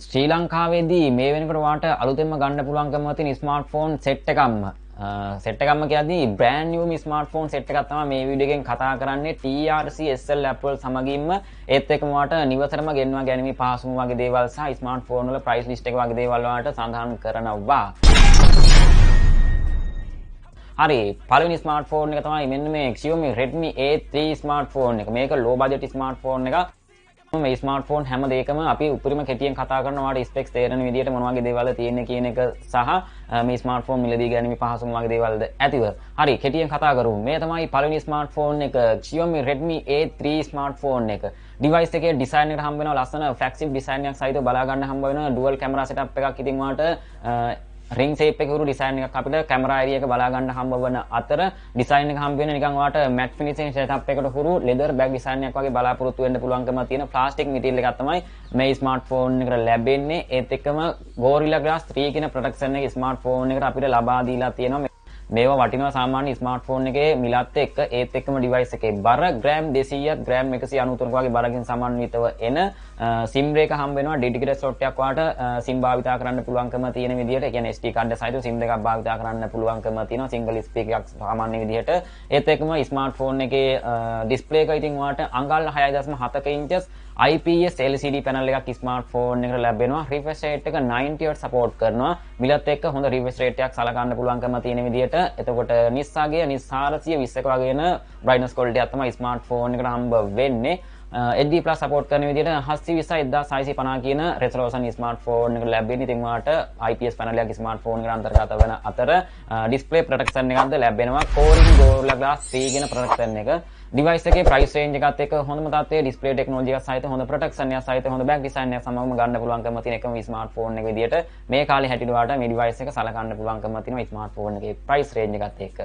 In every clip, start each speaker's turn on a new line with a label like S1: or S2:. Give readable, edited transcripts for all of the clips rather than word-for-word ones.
S1: ශ්‍රී ලංකාවේදී මේ වෙනකොට වාට අලුතෙන්ම ගන්න පුළුවන්කම තියෙන ස්මාර්ට්ෆෝන් සෙට් එකක්ම කියද්දී බ්‍රෑන්ඩ් නිව් ස්මාර්ට්ෆෝන් සෙට් එකක් තමයි මේ වීඩියෝ එකෙන් කතා කරන්නේ TRC SL Apple සමගින්ම ඒත් එක්කම වාට නිවසටම ගෙන්වා ගැනීම පහසුම වගේ දේවල් සහ ස්මාර්ට්ෆෝන් වල ප්‍රයිස් ලිස්ට් එක වගේ දේවල් වලට සඳහන් කරනවා. හරි පළවෙනි ස්මාර්ට්ෆෝන් එක තමයි මෙන්න මේ xiaomi redmi A13 ස්මාර්ට්ෆෝන් එක. මේක low budget ස්මාර්ට්ෆෝන් එකක්. මේ ස්මාර්ට්ෆෝන් හැම දෙයකම අපි උපරිම කෙටියෙන් කතා කරනවා වාට ස්පෙක්ස් තේරෙන විදිහට මොන වගේ දේවල් තියෙන්නේ කියන එක සහ මේ ස්මාර්ට්ෆෝන් මිලදී ගැනීම පහසුම වගේ දේවල්ද ඇතිව. හරි කෙටියෙන් කතා කරමු. මේ තමයි පළවෙනි ස්මාර්ට්ෆෝන් එක xiaomi redmi A13 ස්මාර්ට්ෆෝන් එක. ඩිවයිස් එකේ ඩිසයින් එකට හම්බ වෙනවා ලස්සන ෆ්ලැග්ෂිප් ඩිසයින් එකක් සහිතව බලා ගන්න හම්බ වෙනවා ඩුවල් කැමරා සෙටප් එකක්. ඉතින් වාට ring shape එකේ හුරු design එකක් අපිට camera area එක බලා ගන්න හම්බ වෙන අතර design එක හම්බ වෙන නිකන් වාට matte finishing setup එකකට හුරු leather bag design එකක් වගේ බලාපොරොත්තු වෙන්න පුළුවන්කම තියෙන plastic material එකක් තමයි මේ smartphone එකට ලැබෙන්නේ. ඒත් එක්කම Gorilla Glass 3 කියන protection එක smartphone එකට අපිට ලබා දීලා තියෙනවා. මේවා වටිනවා සාමාන්‍ය ස්මාර්ට්ෆෝන් එකේ මිලත් එක්ක. ඒත් එක්කම ඩිවයිස් එකේ බර ග්‍රෑම් 200ක් ග්‍රෑම් 193ක වගේ බරකින් සමන්විතව එන SIM එක හම්බ වෙනවා. ඩෙඩිකේටඩ් ස්ලොට් එකක් වාට SIM භාවිතා කරන්න පුළුවන්කම තියෙන විදිහට. ඒ කියන්නේ SD කාඩ් සහිතව SIM දෙකක් භාවිතා කරන්න පුළුවන්කම තියෙනවා. සිංගල් ස්පීකර් එකක් සාමාන්‍ය විදිහට. ඒත් එක්කම ස්මාර්ට්ෆෝන් එකේ ඩිස්ප්ලේ එක ඉතින් වාට අඟල් 6.7ක ඉන්චස් IPS LCD පැනල් එකක් ස්මාර්ට්ෆෝන් එකට ලැබෙනවා. රිෆ්‍රෙෂ් රේට් එක 90 Hz සපෝට් කරනවා. මිලත් එක්ක හොඳ රිෆ්‍රෙෂ් රේට් එකක් සලකන්න පුළුවන්කම තියෙන විදිහට. එතකොට නිස්සාගේ 420ක වගේ වෙන brightness quality එකක් තමයි ස්මාර්ට්ෆෝන් එකට හම්බ වෙන්නේ. HD+ සපෝට් කරන විදිහට 720 1650 කියන resolution ස්මාර්ට්ෆෝන් එකට ලැබෙන්නේ. ඉතින් වාට IPS පැනල් එකක් ස්මාර්ට්ෆෝන් එකට අන්තර්ගත වෙන අතර display protection එකක්ද ලැබෙනවා. Corning Gorilla Glass 3 කියන protection එක. ඩිවයිස් එකේ ප්‍රයිස් රේන්ජ් එකත් එක්ක හොඳම තත්ත්වයේ ඩිස්ප්ලේ ටෙක්නොලොජි එකක් සහිත හොඳ ප්‍රොටෙක්ෂන් එකක් සහිත හොඳ බෑග් ඩිසයින් එකක් සමගම ගන්න පුළුවන්කම තියෙන එකම ස්මාර්ට්ෆෝන් එක විදියට මේ කාලේ හැටියට වාට මේ ඩිවයිස් එක සලකන්න පුළුවන්කම තියෙනවා ස්මාර්ට්ෆෝන් එකේ ප්‍රයිස් රේන්ජ් එකත් එක්ක.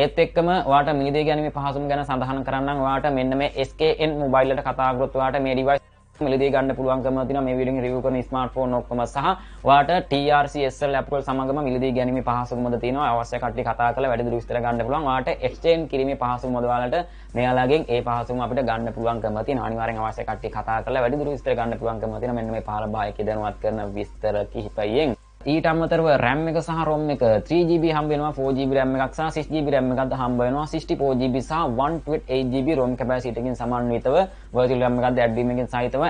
S1: ඒත් එක්කම වාට මිලදී ගැනීමේ පහසුම ගැන සඳහන් කරන්නම්. වාට මෙන්න මේ SKN මොබයිල් වලට කතා කරොත් වාට මේ ඩිවයිස් මිලදී ගන්න පුළුවන්කම තියෙනවා. මේ වීඩියෝ එක රිවිව් කරන ස්මාර්ට්ෆෝන් ඔක්කොම සහ වාට TRC SL Apple සමගම මිලදී ගැනීමේ පහසුකමද තියෙනවා. අවශ්‍ය කට්ටිය කතා කරලා වැඩිදුර විස්තර ගන්න පුළුවන්. වාට එක්ස්චේන්ජ් කිරීමේ පහසුකමද ඔයාලට මෙයාලගෙන් ඒ පහසුකම අපිට ගන්න පුළුවන්කම තියෙනවා. අනිවාර්යෙන් අවශ්‍ය කට්ටිය කතා කරලා වැඩිදුර විස්තර ගන්න පුළුවන්කම තියෙනවා. මෙන්න මේ 15 බායකේ දැනුවත් කරන විස්තර කිහිපයෙන්. ඊට අමතරව RAM එක සහ ROM එක 3GB හම්බ වෙනවා. 4GB RAM එකක් සහ 6GB RAM එකක්ද හම්බ වෙනවා. 64GB සහ 128GB ROM capacity එකකින් සමන්විතව virtual RAM එකක්ද add වීමකින් සහිතව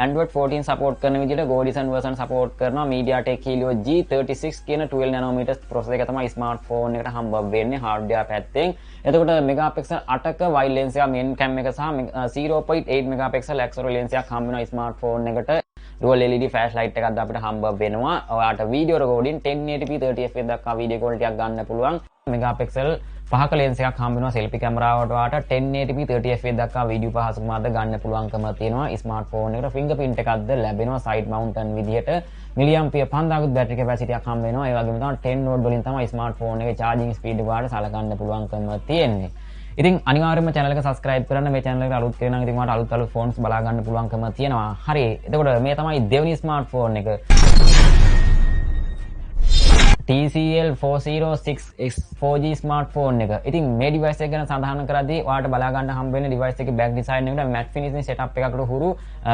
S1: Android 14 support කරන විදිහට Golden version support කරනවා. MediaTek Helio G36 කියන 12 nanometers processor එක තමයි ස්මාර්ට්ෆෝන් එකට හම්බ වෙන්නේ hardware පැත්තෙන්. එතකොට මෙගාපික්සල් 8ක wide lens එක main cam එක සහ 0.8 මෙගාපික්සල් extra lens එකක් හම්බ වෙනවා ස්මාර්ට්ෆෝන් එකට. dual LED flashlight එකක්ද අපිට හම්බ වෙනවා. ඔයාලට video recording 1080p 30fps දක්වා video quality එකක් ගන්න පුළුවන්. මෙගාපික්සල් 5ක lens එකක් හම්බ වෙනවා. selfie කැමරාවට වාට 1080p 30fps දක්වා video පහසුකමද ගන්න පුළුවන්කම තියෙනවා. ස්මාර්ට්ෆෝන් එකට fingerprint එකක්ද ලැබෙනවා side mounted විදිහට. මිලියම්පියර් 5000ක battery capacity එකක් හම්බ වෙනවා. ඒ වගේම තමයි 10 watt වලින් තමයි ස්මාර්ට්ෆෝන් එකේ charging speed වාට සලකන්න පුළුවන්කම තියෙන්නේ. ඉතින් අනිවාර්යයෙන්ම channel එක subscribe කරන්න. මේ channel එකට අලුත් කෙනෙක් නම් ඉතින් වාට අලුත් phones බලා ගන්න පුළුවන්කම තියෙනවා. හරි. එතකොට මේ තමයි දෙවෙනි ස්මාර්ට්ෆෝන් එක. TCL 406X 4G ස්මාර්ට්ෆෝන් එක. ඉතින් මේ ඩිවයිස් එක ගැන සඳහන් කරද්දී ඔයාලට බලා ගන්න හම්බ වෙන ඩිවයිස් එකේ බෑග් ඩිසයින් එකට matte finishing setup එකකට හුරු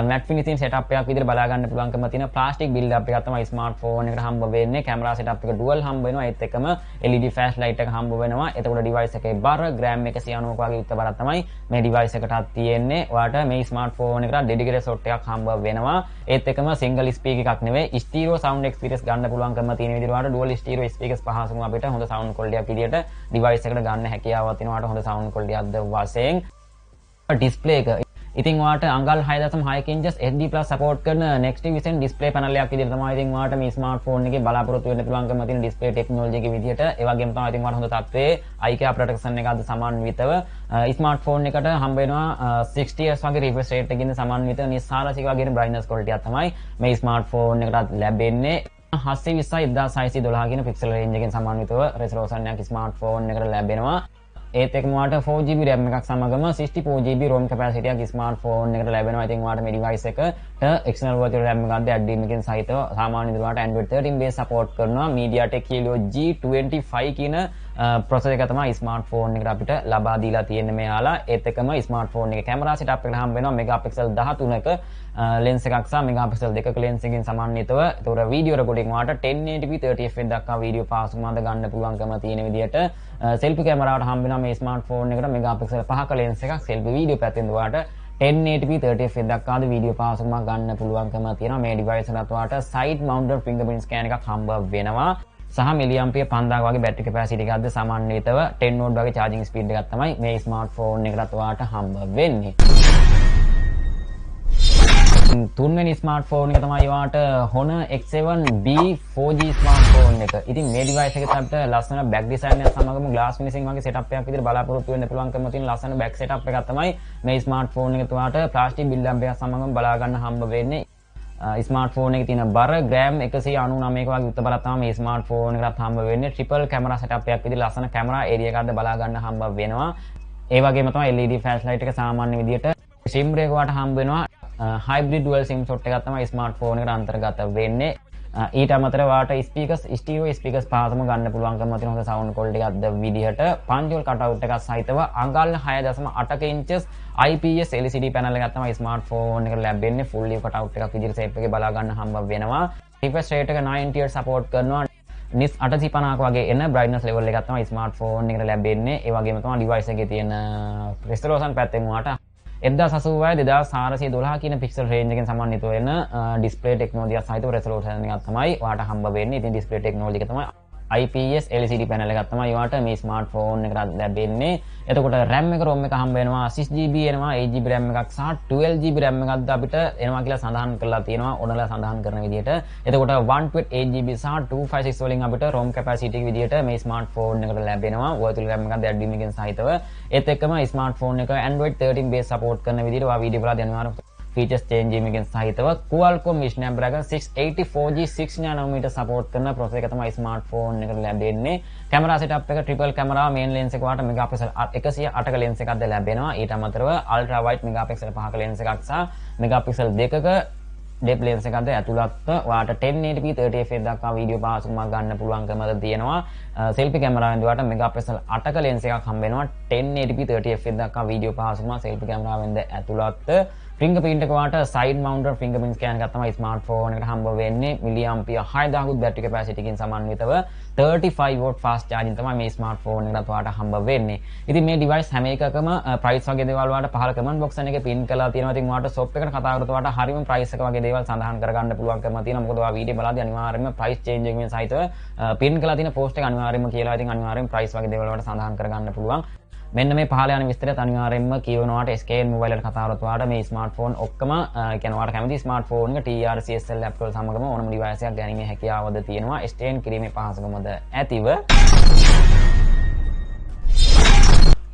S1: matte finishing setup එකක් විදිහට බලා ගන්න පුළුවන්කම තියෙන plastic build up එකක් තමයි ස්මාර්ට්ෆෝන් එකට හම්බ වෙන්නේ. කැමරා setup එක dual හම්බ වෙනවා. ඒත් එක්කම LED flashlight එක හම්බ වෙනවා. එතකොට ඩිවයිස් එකේ බර ග්‍රෑම් 190ක වගේ යුක්ත බරක් තමයි මේ ඩිවයිස් එකටත් තියෙන්නේ. ඔයාලට මේ ස්මාර්ට්ෆෝන් එකට dedicated slot එකක් හම්බ වෙනවා. ඒත් එක්කම single speaker එකක් නෙවෙයි stereo sound experience ගන්න පුළුවන්කම තියෙන විදිහට ඔයාලට dual stereo speakers පහසුම අපිට හොඳ sound quality එකක් විදිහට device එකට ගන්න හැකියාවක් තියෙනවා. හොඳ sound quality එකක්ද වශයෙන් display එක. ඉතින් ඔයාලට අඟල් 6.6 inches HD+ support කරන next vision display panel එකක් විදිහට තමයි ඉතින් ඔයාලට මේ smartphone එකේ බලාපොරොත්තු වෙන්න පුළුවන්කම තියෙන display technology එකේ විදිහට. ඒ වගේම තමයි ඉතින් ඔයාලට හොඳ තත්ත්වයේ eye protection එකක්ද සමන්විතව smartphone එකට හම්බ වෙනවා 60 Hz වගේ refresh rate එකකින් සමන්විතව නිස්සාරසික වගේ brightness quality එකක් තමයි මේ smartphone එකටත් ලැබෙන්නේ. 720 1612 කියන pixel range එකෙන් සමන්විතව resolution එකක් smartphone එකට ලැබෙනවා. ඒත් එක්කම ඔයාලට 4GB RAM එකක් සමගම 64GB ROM capacity එකක් ස්මාර්ට්ෆෝන් එකට ලැබෙනවා. ඉතින් ඔයාලට මේ device එකට external virtual RAM එකක්ද add වීමකින් සහිතව සාමාන්‍ය විදිහට Android 13 base support කරනවා. MediaTek Helio G25 කියන ප්‍රොසෙසර් එක තමයි ස්මාර්ට්ෆෝන් එකට අපිට ලබා දීලා තියෙන්නේ මෙයාලා. ඒත් එක්කම ස්මාර්ට්ෆෝන් එකේ කැමරා සෙටප් එකට හම්බ වෙනවා මෙගාපික්සල් 13ක ලෙන්ස් එකක් සහ මෙගාපික්සල් 2ක ලෙන්ස් එකකින් සමන්විතව. ඒතකොට වීඩියෝ රෙකෝඩින් වාට 1080p 30fps දක්වා වීඩියෝ පාසුමාද ගන්න පුළුවන්කම තියෙන විදිහට සෙල්ෆි කැමරාවට හම්බ වෙනවා මේ ස්මාර්ට්ෆෝන් එකට මෙගාපික්සල් 5ක ලෙන්ස් එකක්. සෙල්ෆි වීඩියෝ පැත්තෙන් වාට 1080p 30fps දක්වාද වීඩියෝ පාසුමක් ගන්න පුළුවන්කම තියෙනවා. මේ ඩිවයිස් එකත් වාට side mounted fingerprint scan එකක් හම්බ වෙනවා. සහ මිලියම්පියර් 5000 වගේ බැටරි කැපැසිටි එකක්ද සමන්විතව 10 වෝල්ට් වගේ charging speed එකක් තමයි මේ ස්මාර්ට්ෆෝන් එකකට වාට හම්බ වෙන්නේ. තුන්වෙනි ස්මාර්ට්ෆෝන් එක තමයි වාට Honor X7B 4G ස්මාර්ට්ෆෝන් එක. ඉතින් මේ ඩිවයිස් එකේ අපිට ලස්සන බෑක් ඩිසයින් එකත් සමගම ග්ලාස් ෆිනිෂින් වගේ සෙටප් එකක් විදිහට බලාපොරොත්තු වෙන්න පුළුවන්කම තියෙන ලස්සන බෑක් සෙටප් එකක් තමයි මේ ස්මාර්ට්ෆෝන් එක තුවාට ප්ලාස්ටික් බිල්ඩ් ලැම්ප් එකක් සමගම බලා ගන්න හම්බ වෙන්නේ. ස්මාර්ට්ෆෝන් එකේ තියෙන බර ග්‍රෑම් 199ක වගේ උත්ත බලක් තමයි මේ ස්මාර්ට්ෆෝන් එකකට හම්බ වෙන්නේ. ට්‍රිපල් කැමරා සෙටප් එකක් විදිහට ලස්සන කැමරා ඒරියා එකක්ද බලා ගන්න හම්බ වෙනවා. ඒ වගේම තමයි LED ෆ්ලෑෂ් ලයිට් එක සාමාන්‍ය විදිහට SIM එක වට හම්බ වෙනවා. hybrid dual sim slot එකක් තමයි ස්මාර්ට්ෆෝන් එකට අන්තර්ගත වෙන්නේ. ඊට අමතරව වාට ස්පීකර්ස් ස්ටීරියෝ ස්පීකර්ස් පහසුම ගන්න පුළුවන්කම තියෙන හොඳ සවුන්ඩ් ක්වොලිටි එකක්ද විදිහට පන්ජෝල් කටවුට් එකක් සහිතව අඟල් 6.8 ඉන්චස් IPS LCD පැනල් එකක් තමයි ස්මාර්ට්ෆෝන් එකට ලැබෙන්නේ. ෆුල් වීව් කටවුට් එකක් විදිහට ෂේප් එකේ බලා ගන්න හම්බ වෙනවා. රිෆ්‍රෙෂ් රේට් එක 90 Hz සපෝට් කරනවා. නිස් 850ක වගේ එන බ්‍රයිට්නස් ලෙවල් එකක් තමයි ස්මාර්ට්ෆෝන් එකට ලැබෙන්නේ. ඒ වගේම තමයි ඩිවයිස් එකේ තියෙන රෙසලූෂන් පැත්තෙන් වාට 1080 2412 කියන පික්සල් රේන්ජ් එකෙන් සමන්විත වෙන ඩිස්ප්ලේ ටෙක්නොලොජිය සහිතව රෙසලූෂන් එකක් තමයි වාට හම්බ වෙන්නේ. ඉතින් ඩිස්ප්ලේ ටෙක්නොලොජි එක තමයි IPS LCD පැනල් එකක් තමයි වාට මේ ස්මාර්ට්ෆෝන් එකට ලැබෙන්නේ. එතකොට RAM එක ROM එක හම්බ වෙනවා 6GB එනවා 8GB RAM එකක් සහ 12GB RAM එකක්ද අපිට එනවා කියලා සඳහන් කරලා තියෙනවා ඕනලා සඳහන් කරන විදිහට. එතකොට 128GB සහ 256 වලින් අපිට ROM capacity එක විදිහට මේ ස්මාර්ට්ෆෝන් එකට ලැබෙනවා. virtual RAM එකක්ද ADM එකෙන් සහිතව. ඒත් එක්කම ස්මාර්ට්ෆෝන් එක Android 13 base support කරන විදිහට ඔයා වීඩියෝ බලලා දැනගන්න features change එකෙන් සහිතව Qualcomm Snapdragon 684G 6nm support කරන processor එක තමයි ස්මාර්ට්ෆෝන් එකට ලැබෙන්නේ. කැමරා setup එක triple camera main lens එක වාට megapixel 108ක lens එකක්ද ලැබෙනවා. ඊට අමතරව ultra wide megapixel 5ක lens එකක් සහ megapixel 2ක depth lens එකක්ද ඇතුළත්ව වාට 1080p 30fps දක්වා වීඩියෝ පාසුමක් ගන්න පුළුවන්කමද තියෙනවා. selfie camera වෙන්ද වාට megapixel 8ක lens එකක් හම්බ වෙනවා. 1080p 30fps දක්වා වීඩියෝ පාසුමක් selfie camera වෙන්ද ඇතුළත්ව fingerprint එක වාට side mounted fingerprint scan එකක් තමයි ස්මාර්ට්ෆෝන් එකට හම්බ වෙන්නේ. මිලියම්පියර් 6000 බැටරි capacity එකකින් සමන්විතව 35 watt fast charging තමයි මේ ස්මාර්ට්ෆෝන් එකට වාට හම්බ වෙන්නේ. ඉතින් මේ device හැම එකකම price වගේ දේවල් වාට පහල comment box එකේ pin කරලා තියෙනවා. ඉතින් වාට shop එකට කතා කරලා වාට හරියම price එක වගේ දේවල් සඳහන් කරගන්න පුළුවන්කම තියෙනවා. මොකද ඔයා වීඩියෝ බලද්දී අනිවාර්යයෙන්ම price change එකකින් සහිතව pin කරලා තියෙන post එක අනිවාර්යයෙන්ම කියලා. ඉතින් අනිවාර්යයෙන් price වගේ දේවල් වාට සඳහන් කරගන්න පුළුවන්. මෙන්න මේ පහල යන විස්තරයත් අනිවාර්යයෙන්ම කියවනවාට SKN mobile එකට කතා කරලා වාට මේ ස්මාර්ට්ෆෝන් ඔක්කොම කියන්නේ වාට කැමති ස්මාර්ට්ෆෝන් එක TRCSL laptop වල සමගම ඕනම device එකක් ගැනීමේ හැකියාවද තියෙනවා. STN කිරීමේ පහසුකමද ඇතිව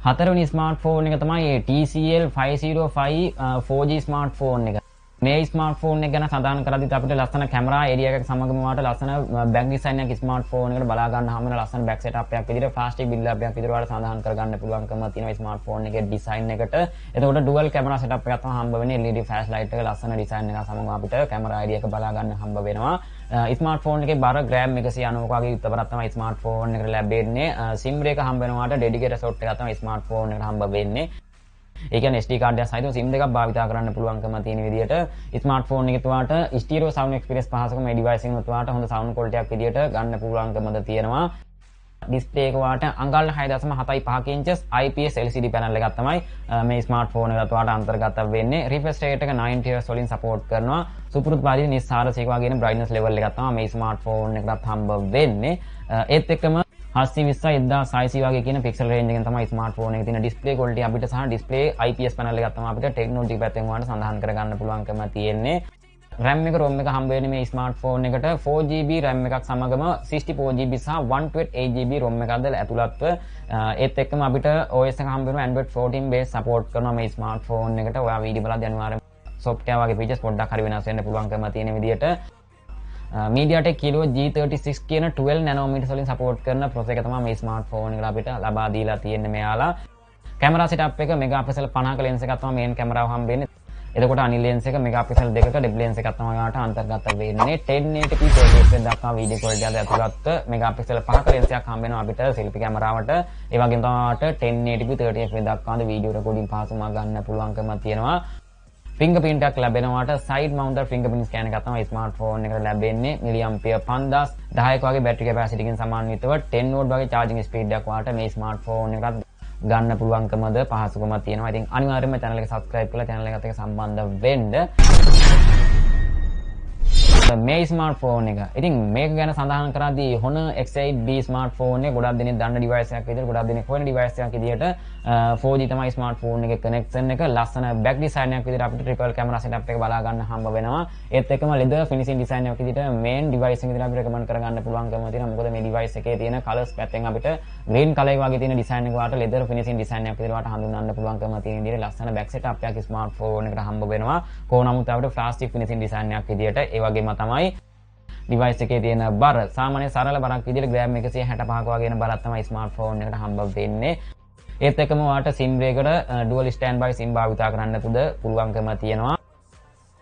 S1: හතරවෙනි ස්මාර්ට්ෆෝන් එක තමයි TCL 505 4G ස්මාර්ට්ෆෝන් එක. මේ ස්මාර්ට්ෆෝන් එක ගැන සඳහන් කරද්දිත් අපිට ලස්සන කැමරා ඒරියා එකක් සමගම වාට ලස්සන බෑක් ඩිසයින් එකක් ස්මාර්ට්ෆෝන් එකට බලා ගන්න හැම වෙලාවෙම ලස්සන බෑක් සෙටප් එකක් විදිහට ප්ලාස්ටික් බිල්ඩ් අප් එකක් විදිහට වාට සඳහන් කරගන්න පුළුවන්කම තියෙනවා ස්මාර්ට්ෆෝන් එකේ ඩිසයින් එකට. එතකොට ඩුවල් කැමරා සෙටප් එකක් තමයි හම්බ වෙන්නේ. LED ෆ්ලෑෂ් ලයිට් එක ලස්සන ඩිසයින් එකක් සමගම අපිට කැමරා ඒරියා එක බලා ගන්න හම්බ වෙනවා. ස්මාර්ට්ෆෝන් එකේ බර ග්‍රෑම් 190ක වගේ උත්තබරක් තමයි ස්මාර්ට්ෆෝන් එකට ලැබෙන්නේ. SIM එක හම්බ වෙනවාට ඩෙඩිකේටඩ් slot එකක් තමයි ස්මාර්ට්ෆෝන් එකට හම්බ වෙන්නේ. ඒ කියන්නේ SD කාඩ් එකක් සහිතව SIM දෙකක් භාවිතා කරන්න පුළුවන්කම තියෙන විදිහට ස්මාර්ට්ෆෝන් එකේ තුවාට ස්ටීරියෝ සවුන්ඩ් එක්ස්පීරියන්ස් පහසුකම මේ ඩිවයිස් එකේ තුවාට හොඳ සවුන්ඩ් ක්වොලිටි එකක් විදිහට ගන්න පුළුවන්කමද තියෙනවා. ඩිස්ප්ලේ එක වාට අඟල් 6.75 ඉන්චස් IPS LCD පැනල් එකක් තමයි මේ ස්මාර්ට්ෆෝන් එකට තුවාට අන්තර්ගත වෙන්නේ. රිෆ්‍රෙෂ් රේට් එක 90 Hz වලින් සපෝට් කරනවා. සුපුරුදු පරිදි නිස් 400ක වගේ බ්‍රයිට්නස් ලෙවල් එකක් තමයි මේ ස්මාර්ට්ෆෝන් එකකට හම්බ වෙන්නේ. ඒත් එක්කම 720 1600 වගේ කියන පික්සල් රේන්ජ් එකෙන් තමයි ස්මාර්ට්ෆෝන් එකේ තියෙන ඩිස්ප්ලේ ක්වොලිටි අපිට සහ ඩිස්ප්ලේ IPS පැනල් එකක් තමයි අපිට ටෙක්නොලොජි පැත්තෙන් වාට සඳහන් කරගන්න පුළුවන්කම තියෙන්නේ. RAM එක ROM එක හම්බ වෙන්නේ මේ ස්මාර්ට්ෆෝන් එකට 4GB RAM එකක් සමගම 64GB සහ 128GB ROM එකක්ද ඇතුළත්ව. ඒත් එක්කම අපිට OS එක හම්බ වෙනවා Android 14 base support කරනවා මේ ස්මාර්ට්ෆෝන් එකට. ඔයා වීඩියෝ බලද්දී අනිවාර්යයෙන් software වගේ features පොඩ්ඩක් හරි වෙනස් වෙන්න පුළුවන්කම තියෙන විදිහට MediaTek Helio G36 කියන 12nm වලින් support කරන processor එක තමයි මේ ස්මාර්ට්ෆෝන් එකට අපිට ලබා දීලා තියෙන්නේ මෙයාලා. කැමරා setup එක megapixel 50ක lens එකක් තමයි main කැමරාව හම්බෙන්නේ. එතකොට අනිල් ලෙන්ස් එක මෙගාපික්සල් දෙකක ඩෙප් ලෙන්ස් එකක් තමයි ඔයාලට අන්තර්ගත වෙන්නේ 1080p 30fps දක්වා වීඩියෝ ක්වොලිටි අද ඇතුළත් මෙගාපික්සල් 5ක ලෙන්ස් එකක් හම්බ වෙනවා අපිට සෙල්ෆි කැමරාවට. ඒ වගේම තමයි ඔයාලට 1080p 30fps දක්වා වීඩියෝ රෙකෝඩින් පහසුකමක් ගන්න පුළුවන්කම තියෙනවා. fingerprint එකක් ලැබෙනවාට side mounted fingerprint scanner එකක් තමයි ස්මාර්ට්ෆෝන් එකට ලැබෙන්නේ. මිලිඅම්පියර් 5010ක වගේ බැටරි කැපැසිටි එකකින් සමන්විතව 10 watt වගේ charging speed එකක් ඔයාලට මේ ස්මාර්ට්ෆෝන් එකත් ගන්න පුළුවන්කමද පහසුකමක් තියෙනවා. ඉතින් අනිවාර්යයෙන්ම channel එක subscribe කරලා channel එකත් එක්ක සම්බන්ධ වෙන්න. මේ ස්මාර්ට්ෆෝන් එක. ඉතින් මේක ගැන සඳහන් කරද්දී Honor X8B ස්මාර්ට්ෆෝන් එක ගොඩක් දෙනෙක් දන්න ඩිවයිස් එකක් විදිහට ගොඩක් දෙනෙක් හොයන ඩිවයිස් එකක් විදිහට 4G තමයි ස්මාර්ට්ෆෝන් එකේ කනෙක්ෂන් එක. ලස්සන බෑක් ඩිසයින් එකක් විදිහට අපිට ට්‍රිපල් කැමරා සෙටප් එක බලා ගන්න හම්බ වෙනවා. ඒත් එක්කම leather finishing design එකක් විදිහට මේන් ඩිවයිස් එක විදිහට අපිට රෙකමන්ඩ් කරගන්න පුළුවන්කම තියෙනවා. මොකද මේ ඩිවයිස් එකේ තියෙන කලර්ස් පැත්තෙන් අපිට green color එක වගේ තියෙන ඩිසයින් එක වාට leather finishing design එකක් විදිහට වාට හඳුන්වන්න පුළුවන්කම තියෙන විදිහට ලස්සන බෑක් සෙටප් එකක් ස්මාර්ට්ෆෝන් එකට හම්බ වෙනවා. කොහොම නමුත් අපිට plastic finishing design එකක් විදිහට ඒ වගේම තමයි ඩිවයිස් එකේ තියෙන බර සාමාන්‍ය සරල බරක් විදිහට ග්‍රෑම් 165ක වගේ වෙන බරක් තමයි ස්මාර්ට්ෆෝන් එකට හම්බ වෙන්නේ. ඒත් එක්කම ඔයාලට SIM එකකට dual standby SIM භාවිත කරන්න පුළුවන්කම තියෙනවා.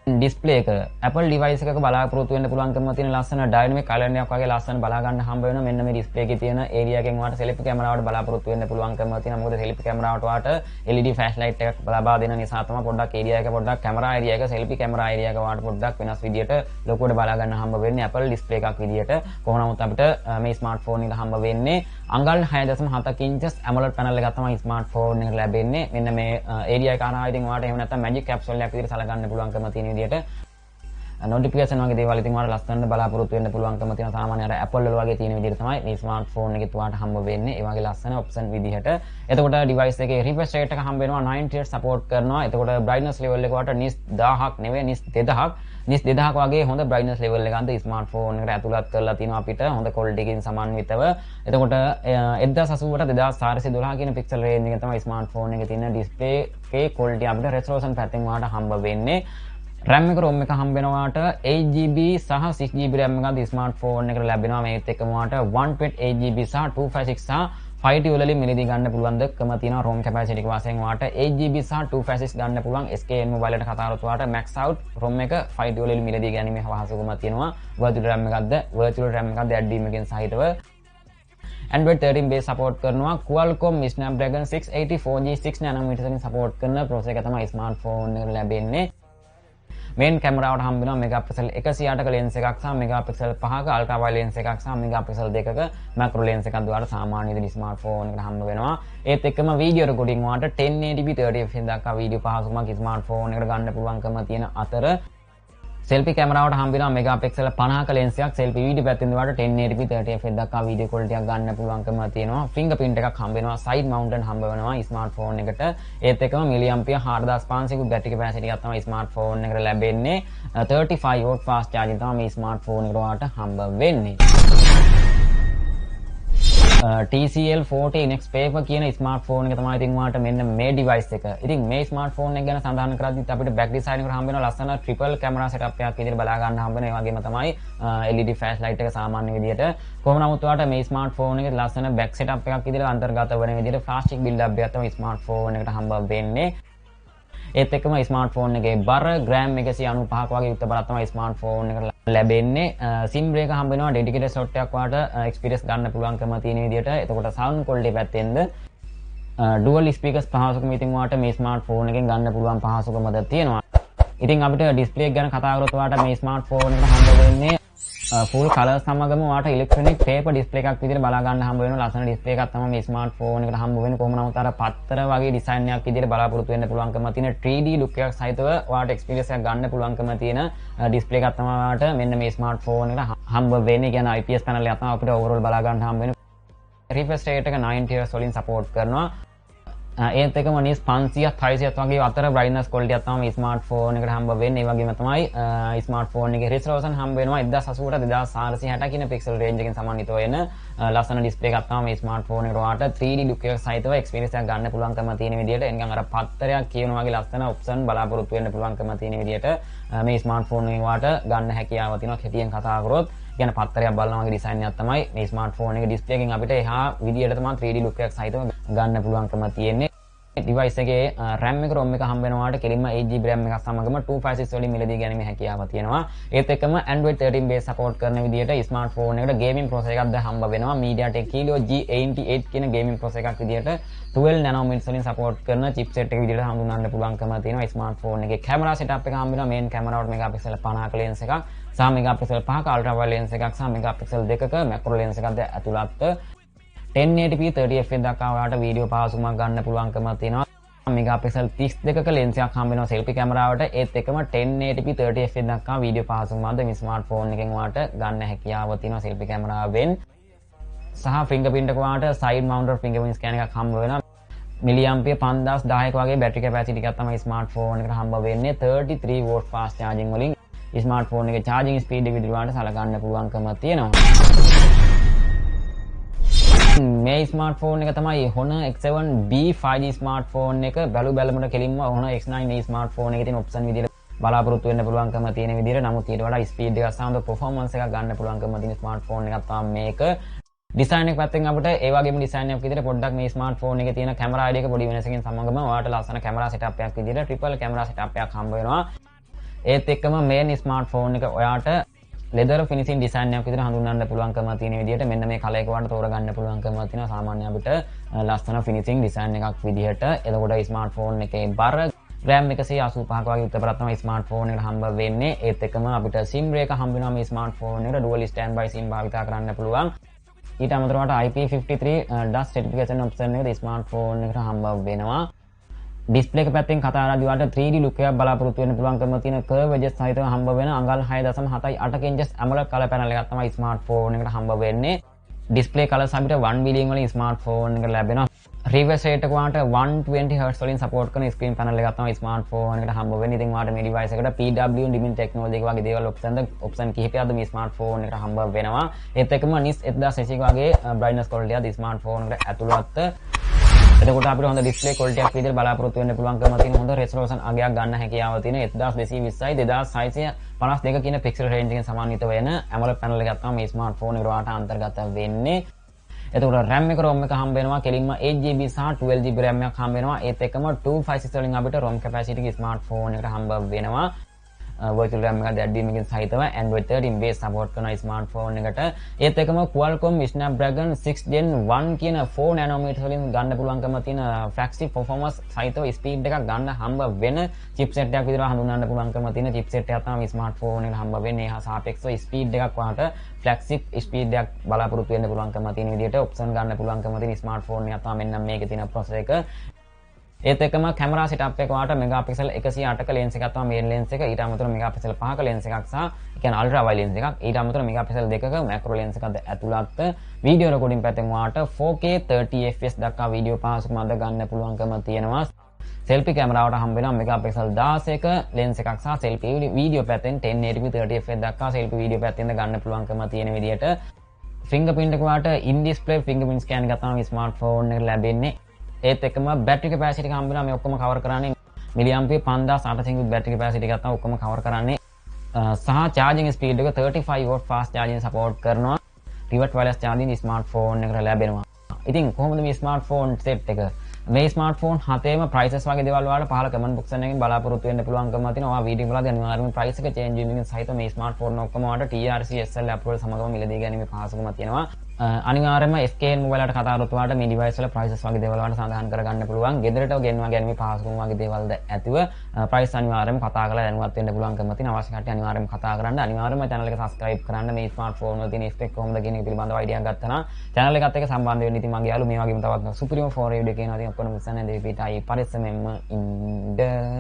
S1: ඩිස්ප්ලේ එක Apple device එකක බලාපොරොත්තු වෙන්න පුළුවන්කම තියෙන ලස්සන dynamic color එකක් වගේ ලස්සන බලා ගන්න හම්බ වෙනවා. මෙන්න මේ ඩිස්ප්ලේ එකේ තියෙන area එකෙන් ඔයාලට selfie කැමරාවට බලාපොරොත්තු වෙන්න පුළුවන්කම තියෙනවා. මොකද selfie කැමරාවට ඔයාලට LED flashlight එකක් ලබා දෙන නිසා තමයි පොඩ්ඩක් area එක පොඩ්ඩක් කැමරා area එක selfie කැමරා area එක ඔයාලට පොඩ්ඩක් වෙනස් විදියට ලොකුවට බලා ගන්න හම්බ වෙන්නේ Apple display එකක් විදියට. කොහොම නමුත් අපිට මේ ස්මාර්ට්ෆෝන් එක හම්බ වෙන්නේ අඟල් 6.7 inches AMOLED panel එකක් තමයි ස්මාර්ට්ෆෝන් එකට ලැබෙන්නේ. මෙන්න මේ area එක කරා ඉතින් ඔයාලට එහෙම නැත්නම් magic capsule එකක් විදියට සලකන්න පුළුවන්කම තියෙන විදියට notification වගේ දේවල් ඉතින් ඔයාලට ලස්සනට බලාපොරොත්තු වෙන්න පුළුවන්කම තියෙන සාමාන්‍ය අර Apple වල වගේ තියෙන විදිහට තමයි මේ ස්මාර්ට්ෆෝන් එකේ ඔයාලට හම්බ වෙන්නේ. ඒ වගේ ලස්සන option විදිහට. එතකොට device එකේ refresh rate එක හම්බ වෙනවා 90 Hz support කරනවා. එතකොට brightness level එක ඔයාලට නිස් 1000ක් නෙවෙයි නිස් 2000ක් නිස් 2000ක වගේ හොඳ brightness level එකක් අන්ත ස්මාර්ට්ෆෝන් එකට ඇතුළත් කරලා තිනවා අපිට හොඳ quality එකකින් සමන්විතව. එතකොට 1080ට 2412 කියන pixel range එක තමයි ස්මාර්ට්ෆෝන් එකේ තියෙන display එකේ quality අපිට resolution පැත්තෙන් ඔයාලට හම්බ වෙන්නේ. RAM එක ROM එක හම්බ වෙනවාට 8GB සහ 6GB RAM එකක් ස්මාර්ට්ෆෝන් එකට ලැබෙනවා. මේත් එක්කම ඔයාලට 128GB සහ 256 සහ 5T වලින් මිලදී ගන්න පුළුවන් දක්කම තියෙනවා. ROM capacity එක වශයෙන් ඔයාලට 8GB සහ 256 ගන්න පුළුවන්. SKN mobile එකට කතා කරොත් ඔයාලට max out ROM එක 5T වලින් මිලදී ගැනීමේ පහසුකම තියෙනවා. virtual RAM එකක්ද add එකකින් සහිතව Android 13 base support කරනවා. Qualcomm Snapdragon 680 4G 6 nanometer වලින් support කරන processor එක තමයි ස්මාර්ට්ෆෝන් එකට ලැබෙන්නේ. මේන් කැමරාවට හම්බ වෙනවා මෙගාපික්සල් 108ක ලෙන්ස් එකක් සහ මෙගාපික්සල් 5ක අල්ට්‍රා වයිඩ් ලෙන්ස් එකක් සහ මෙගාපික්සල් 2ක මැක්‍රෝ ලෙන්ස් එකක් දුවාට සාමාන්‍ය විදිහට ස්මාර්ට්ෆෝන් එකට හම්බ වෙනවා. ඒත් එක්කම වීඩියෝ රෙකෝඩින් වලට 1080p 30fps දක්වා වීඩියෝ පහසුකමක් ස්මාර්ට්ෆෝන් එකට ගන්න පුළුවන්කම තියෙන අතර selfie කැමරාවට හම්බ වෙනවා මෙගාපික්සල් 50ක ලෙන්ස් එකක් selfie වීඩියෝ පැත්තෙන් දුවාට 1080p 30fps දක්වා වීඩියෝ quality එකක් ගන්න පුළුවන්කම තියෙනවා. fingerprint එකක් හම්බ වෙනවා side mounted හම්බ වෙනවා ස්මාර්ට්ෆෝන් එකට. ඒත් එක්කම මිලිඅම්පියර් 4500ක බැටරි කැපැසිටි එකක් තමයි ස්මාර්ට්ෆෝන් එකට ලැබෙන්නේ. 35 watt fast charging තමයි මේ ස්මාර්ට්ෆෝන් එකට ඔයාලට හම්බ වෙන්නේ. TCL 40 Next Paper කියන ස්මාර්ට්ෆෝන් එක තමයි ඉතින් ඔයාලට මෙන්න මේ device එක. ඉතින් මේ ස්මාර්ට්ෆෝන් එක ගැන සඳහන් කරද්දිත් අපිට back design එකට හම්බ වෙනවා ලස්සන triple camera setup එකක් විදිහට බලා ගන්න හම්බ වෙනවා. ඒ වගේම තමයි LED flashlight එක සාමාන්‍ය විදිහට. කොහොම නමුත් ඔයාලට මේ ස්මාර්ට්ෆෝන් එකේ ලස්සන back setup එකක් විදිහට අන්තර්ගත වෙන විදිහට plastic build up එකක් තමයි ස්මාර්ට්ෆෝන් එකට හම්බ වෙන්නේ. ඒත් එක්කම ස්මාර්ට්ෆෝන් එකේ බර ග්‍රෑම් 195ක වගේ යුක්ත බරක් තමයි ස්මාර්ට්ෆෝන් එකට ලැබෙන්නේ. SIM එක හම්බ වෙනවා dedicated slot එකක් වාට experience ගන්න පුළුවන්කම තියෙන විදිහට. එතකොට sound quality පැත්තෙන්ද dual speakers පහසුකම ඉතින් වාට මේ ස්මාර්ට්ෆෝන් එකෙන් ගන්න පුළුවන් පහසුකමද තියෙනවා. ඉතින් අපිට ඩිස්ප්ලේ එක ගැන කතා කරොත් වාට මේ ස්මාර්ට්ෆෝන් එකට හම්බ වෙන්නේ full color සමගම වාට electronic paper display එකක් විදිහට බලා ගන්න හම්බ වෙනවා. ලස්සන display එකක් තමයි මේ ස්මාර්ට්ෆෝන් එකට හම්බ වෙන්නේ. කොහොම නමුත් අර පත්තර වගේ design එකක් විදිහට බලාපොරොත්තු වෙන්න පුළුවන්කම තියෙන 3D look එකක් සහිතව වාට experience එකක් ගන්න පුළුවන්කම තියෙන display එකක් තමයි වාට මෙන්න මේ ස්මාර්ට්ෆෝන් එකට හම්බ වෙන්නේ. කියන්නේ IPS panel එකක් තමයි අපිට overall බලා ගන්න හම්බ වෙන්නේ. refresh rate එක 90 Hz වලින් support කරනවා. ඒත් එකම නිස් 500ක් 600ක් වගේ අතර brightness quality එකක් තමයි ස්මාර්ට්ෆෝන් එකට හම්බ වෙන්නේ. ඒ වගේම තමයි ස්මාර්ට්ෆෝන් එකේ resolution හම්බ වෙනවා 1080ට 2460 කියන pixel range එකකින් සමන්විත වෙන ලස්සන display එකක් තමයි මේ ස්මාර්ට්ෆෝන් එකට වාට 3D look එකක් සහිතව experience එකක් ගන්න පුළුවන්කම තියෙන විදිහට එනිකන් අර පත්තරයක් කියන වගේ ලස්සන option බලාපොරොත්තු වෙන්න පුළුවන්කම තියෙන විදිහට මේ ස්මාර්ට්ෆෝන් එකේ වාට ගන්න හැකියාව තියෙනවා. කෙටියෙන් කතා කරොත් කියන පත්තරයක් බලන වගේ ඩිසයින් එකක් තමයි මේ ස්මාර්ට්ෆෝන් එකේ ඩිස්ප්ලේ එකෙන් අපිට එහා විදියට තමයි 3D look එකක් සහිතව ගන්න පුළුවන්කම තියෙන්නේ. device එකේ RAM එක ROM එක හම්බ වෙනවාට කෙලින්ම 8GB RAM එකක් සමගම 256 වලින් මිලදී ගැනීමේ හැකියාව තියෙනවා. ඒත් එක්කම Android 13 base support කරන විදිහට smartphone එකට gaming processor එකක් දැන් හම්බ වෙනවා. MediaTek Helio G88 කියන gaming processor එකක් විදිහට 12 nanometers වලින් support කරන chipset එක විදිහට හඳුන්වන්න පුළුවන්කම තියෙනවා. smartphone එකේ camera setup එක හම්බ වෙනවා. main camera වල megapixel 50ක lens එකක්, සහ megapixel 5ක ultra wide lens එකක්, සහ megapixel 2ක macro lens එකක් දැන් ඇතුළත් 1080p 30fps දක්වා ඔයාලට වීඩියෝ පහසුකමක් ගන්න පුළුවන්කම තියෙනවා. මෙගාපික්සල් 32ක ලෙන්ස් එකක් හම්බ වෙනවා සෙල්ෆි කැමරාවට. ඒත් එක්කම 1080p 30fps දක්වා වීඩියෝ පහසුකමක්ද මේ ස්මාර්ට්ෆෝන් එකෙන් ඔයාලට ගන්න හැකියාව තියෙනවා සෙල්ෆි කැමරාවෙන්. සහ ෆින්ගර්ප්‍රින්ට් එක ඔයාලට සයිඩ් මවුන්ටඩ් ෆින්ගර්ප්‍රින්ට් ස්කෑනර් එකක් හම්බ වෙනවා. මිලියම්පියර් 5010ක වගේ බැටරි කැපැසිටි එකක් තමයි ස්මාර්ට්ෆෝන් එකට හම්බ වෙන්නේ. 33 වෝල්ට් ෆාස්ට් චාර්ජින් වලින් ස්මාර්ට්ෆෝන් එකේ චාර්ජින් ස්පීඩ් එක විදිහට ඔයාලට සලකන්න පුළුවන්කම තියෙනවා. මේ ස්මාර්ට්ෆෝන් එක තමයි Honor X7B 5G ස්මාර්ට්ෆෝන් එක. බැලුමට කෙලින්ම Honor X9 ස්මාර්ට්ෆෝන් එකේ තියෙන ඔප්ෂන් විදිහට බලාපොරොත්තු වෙන්න පුළුවන්කම තියෙන විදිහට. නමුත් ඊට වඩා ස්පීඩ් එකක් සහ performance එකක් ගන්න පුළුවන්කම තියෙන ස්මාර්ට්ෆෝන් එකක් තමයි මේක. ඩිසයින් එක පැත්තෙන් අපිට ඒ වගේම ඩිසයින් එකක් විදිහට පොඩ්ඩක් මේ ස්මාර්ට්ෆෝන් එකේ තියෙන කැමරා ID එක පොඩි වෙනසකින් සමගම ඔයාලට ලස්සන කැමරා සෙටප් එකක් විදිහට ට්‍රිපල් කැමරා සෙටප් එකක් හම්බ වෙනවා. ඒත් එක්කම මේ ස්මාර්ට්ෆෝන් එක ඔයාලට leather finishing design එකක් විදිහට හඳුන්වන්න පුළුවන්කම තියෙන විදිහට මෙන්න මේ කලර් එක වලට තෝරගන්න පුළුවන්කම තියෙනවා. සාමාන්‍ය අපිට ලස්සන finishing design එකක් විදිහට. එතකොට ස්මාර්ට්ෆෝන් එකේ බර RAM 185ක වගේ උත්තරපරක් තමයි ස්මාර්ට්ෆෝන් එකට හම්බ වෙන්නේ. ඒත් එක්කම අපිට SIM එක හම්බ වෙනවා මේ ස්මාර්ට්ෆෝන් එකට. dual standby SIM භාවිතා කරන්න පුළුවන්. ඊට අමතරව IP53 dust certification option එක ස්මාර්ට්ෆෝන් එකට හම්බ වෙනවා. ඩිස්ප්ලේ එක පැත්තෙන් කතා කරද්දී වලට 3D look එකක් බලාපොරොත්තු වෙන්න පුළුවන්කම තියෙන curve edges සහිතව හම්බ වෙන අඟල් 6.78 inches AMOLED color panel එකක් තමයි ස්මාර්ට්ෆෝන් එකට හම්බ වෙන්නේ. ඩිස්ප්ලේ කලර්ස් අපිට 1 billion වලින් ස්මාර්ට්ෆෝන් එකට ලැබෙනවා. refresh rate එක වලට 120 Hz වලින් support කරන screen panel එකක් තමයි ස්මාර්ට්ෆෝන් එකට හම්බ වෙන්නේ. ඉතින් ඔයාලට මේ device එකට PWM dimming technology එක වගේ දේවල් option කිහිපයක්ද මේ ස්මාර්ට්ෆෝන් එකට හම්බ වෙනවා. ඒත් එක්කම NIS 1080 වගේ brightness quality එකක් ස්මාර්ට්ෆෝන් එකට ඇතුළත්. එතකොට අපිට හොඳ ඩිස්ප්ලේ ක්වොලිටි එකක් විදිහට බලාපොරොත්තු වෙන්න පුළුවන්කම තියෙන හොඳ රෙසොලූෂන් අගයක් ගන්න හැකියාව තියෙන 1220යි 2652 කියන පික්සල් රේන්ජ් එකෙන් සමන්විත වෙන AMOLED panel එකක් තමයි මේ ස්මාර්ට්ෆෝන් එකට වාට අන්තර්ගත වෙන්නේ. එතකොට RAM එක ROM එක හම්බ වෙනවා කෙලින්ම 8GB සහ 12GB RAM එකක් හම්බ වෙනවා. ඒත් එක්කම 256 වලින් අපිට ROM capacity එක ස්මාර්ට්ෆෝන් එකට හම්බ වෙනවා. virtual RAM එකක් දැඩ්වීම එකකින් සහිතව Android 13 base support කරන ස්මාර්ට්ෆෝන් එකට. ඒත් එක්කම Qualcomm Snapdragon 6 Gen 1 කියන 4 nanometer වලින් ගන්න පුළුවන්කම තියෙන flagship performance සහිතව ස්පීඩ් එකක් ගන්න හම්බ වෙන chipset එකක් විදිහට හඳුන්වන්න පුළුවන්කම තියෙන chipset එකක් තමයි ස්මාර්ට්ෆෝන් එකට හම්බ වෙන්නේ. හා සාපේක්ෂව ස්පීඩ් එකක් වාට flagship ස්පීඩ් එකක් බලාපොරොත්තු වෙන්න පුළුවන්කම තියෙන විදිහට ඔප්ෂන් ගන්න පුළුවන්කම තියෙන ස්මාර්ට්ෆෝන් එකක් තමයි මෙන්න මේකේ තියෙන processor එක. ඒත් එක්කම කැමරා සෙටප් එක වාට මෙගාපික්සල් 108ක ලෙන්ස් එකක් තමයි මේන් ලෙන්ස් එක. ඊට අමතරව මෙගාපික්සල් 5ක ලෙන්ස් එකක් සහ ඒ කියන්නේ අල්ට්‍රා වයිඩ් ලෙන්ස් එකක්. ඊට අමතරව මෙගාපික්සල් 2ක මැක්‍රෝ ලෙන්ස් එකක් ඇතුළත්. වීඩියෝ රෙකෝඩින් පැත්තෙන් වාට 4K 30fps දක්වා වීඩියෝ පහසුකමක් ගන්න පුළුවන්කම තියෙනවා. සෙල්ෆි කැමරාවට හම්බ වෙනවා මෙගාපික්සල් 16ක ලෙන්ස් එකක් සහ සෙල්ෆි වීඩියෝ පැත්තෙන් 1080p 30fps දක්වා සෙල්ෆි වීඩියෝ පැත්තෙන්ද ගන්න පුළුවන්කම තියෙන විදිහට. ෆින්ගර්ප්‍රින්ට් එක වාට in display fingerprint scan එකක් තමයි ස්මාර්ට්ෆෝන් එකට ලැබෙන්නේ. ඒත් එක්කම බැටරි කැපැසිටි එක හම්බ වෙනවා. මේ ඔක්කොම කවර් කරන්නේ මිලියම්පියර් 5800 බැටරි කැපැසිටි එකක් තමයි ඔක්කොම කවර් කරන්නේ. සහ charging speed එක 35 watt fast charging support කරනවා. pivot wireless charging ස්මාර්ට්ෆෝන් එකට ලැබෙනවා. ඉතින් කොහොමද මේ ස්මාර්ට්ෆෝන් set එක? මේ ස්මාර්ට්ෆෝන් හතේම prices වගේ දේවල් වලට පහළ comment box එකෙන් බලාපොරොත්තු වෙන්න පුළුවන්කම තියෙනවා. ඔයා වීඩියෝ බලද්දී අනිවාර්යයෙන්ම price එක change වෙන සහිත මේ ස්මාර්ට්ෆෝන් ඔක්කොම ඔයාලට TRC SL approval සමගම මිලදී ගැනීමේ පහසුකම තියෙනවා. අනිවාර්යයෙන්ම SKN mobile වලට කතා කරොත් ඔයාලට මේ device වල prices වගේ දේවල් වලට සඳහන් කරගන්න පුළුවන්. ගෙදරට ගෙන්වා ගැනීමේ පහසුකම් වගේ දේවල්ද ඇතිව price අනිවාර්යයෙන්ම කතා කරලා දැනුවත් වෙන්න පුළුවන්කම තියෙනවා. අවශ්‍ය කට්ටිය අනිවාර්යයෙන්ම කතා කරන්න. අනිවාර්යයෙන්ම channel එක subscribe කරන්න. මේ ස්මාර්ට්ෆෝන් වල තියෙන spec කොහොමද කියන එක පිළිබඳව idea එකක් ගත්තා නම් channel එකත් එක්ක සම්බන්ධ වෙන්න. ඉතින් මගේ යාළුවෝ මේ වගේම තවත් සුපිරිම ෆෝන් රේවියෝ එකේ කියනවා. ඉතින් ඔක්කොම මිස් නැන්නේ දෙවිපිටයි පරිස්සමෙන්ම ඉන්න.